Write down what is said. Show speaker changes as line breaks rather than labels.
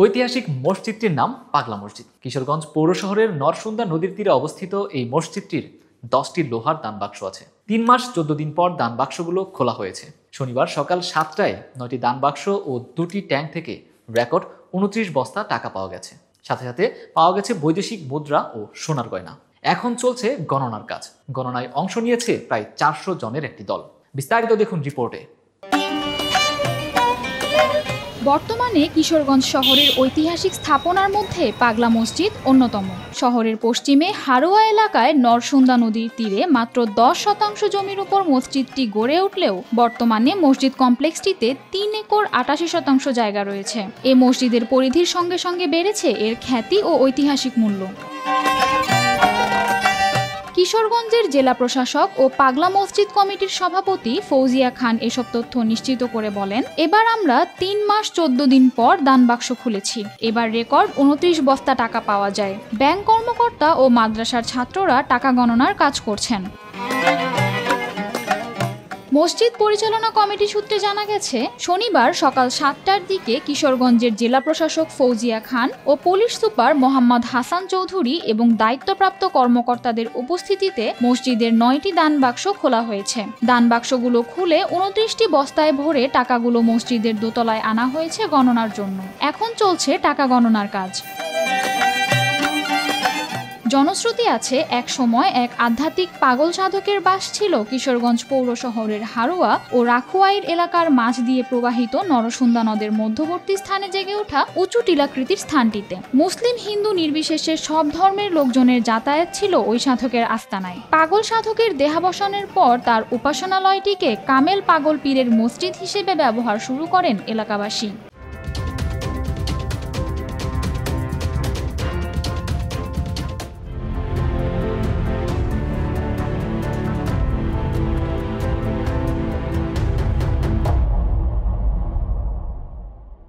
ঐতিহাসিক মসজিদটির নাম পাগলা মসজিদ। কিশোরগঞ্জ পৌর শহরের নরসুন্দা নদীর তীরে অবস্থিত এই মসজিদটির 10টি লোহার দান বাক্স আছে। 3 মাস 14 দিন পর দান বাক্সগুলো খোলা হয়েছে। শনিবার সকাল 7টায় 9টি দান বাক্স ও 2টি ট্যাঙ্ক থেকে রেকর্ড 29 বস্তা টাকা পাওয়া গেছে। সাথে সাথে পাওয়া গেছে বৈদেশিক মুদ্রা ও সোনার গয়না। এখন চলছে গণনার কাজ। গণনায় অংশ নিয়েছে প্রায় 400 জনের একটি দল। বিস্তারিত দেখুন রিপোর্টে।
বর্তমানে কিশোরগঞ্জ শহরের ঐতিহাসিক স্থাপনার মধ্যে পাগলা মসজিদ অন্যতম। শহরের পশ্চিমে হারোয়া এলাকায় নরসুন্দা নদীর তীরে মাত্র 10% জমির উপর মসজিদটি গড়ে উঠলেও বর্তমানে মসজিদ কমপ্লেক্সটিতে 3 একর 88% জায়গা রয়েছে। এ মসজিদের পরিধির সঙ্গে সঙ্গে বেড়েছে এর খ্যাতি ও ঐতিহাসিক মূল্য। কিশোরগঞ্জের জেলা প্রশাসক ও পাগলা মসজিদ কমিটির সভাপতি ফৌজিয়া খান এসব তথ্য নিশ্চিত করে বলেন, এবার আমরা 3 মাস 14 দিন পর দান বাক্স খুলেছি। এবার রেকর্ড 29 বস্তা টাকা পাওয়া যায়। ব্যাংক কর্মকর্তা ও মাদ্রাসার ছাত্ররা টাকা গণনার কাজ করছেন। মসজিদ পরিচালনা কমিটি সূত্রে জানা গেছে, শনিবার সকাল 7টার দিকে কিশোরগঞ্জের জেলা প্রশাসক ফৌজিয়া খান ও পুলিশ সুপার মোহাম্মদ হাসান চৌধুরী এবং দায়িত্বপ্রাপ্ত কর্মকর্তাদের উপস্থিতিতে মসজিদের 9টি দান বাক্স খোলা হয়েছে। দান বাক্সগুলো খুলে 29টি বস্তায় ভরে টাকাগুলো মসজিদের দোতলায় আনা হয়েছে গণনার জন্য। এখন চলছে টাকা গণনার কাজ। জনশ্রুতি আছে, এক সময় এক আধ্যাত্মিক পাগল সাধকের বাস ছিল কিশোরগঞ্জ পৌর শহরের হারোয়া ও রাখুয়াইর এলাকার মাঝ দিয়ে প্রবাহিত নরসুন্দা নদের মধ্যবর্তী স্থানে জেগে ওঠা উঁচু টিলাকৃতির স্থানটিতে। মুসলিম হিন্দু নির্বিশেষে সব ধর্মের লোকজনের যাতায়াত ছিল ওই সাধকের আস্তানায়। পাগল সাধকের দেহাবসানের পর তার উপাসনালয়টিকে কামেল পাগল পীরের মসজিদ হিসেবে ব্যবহার শুরু করেন এলাকাবাসী।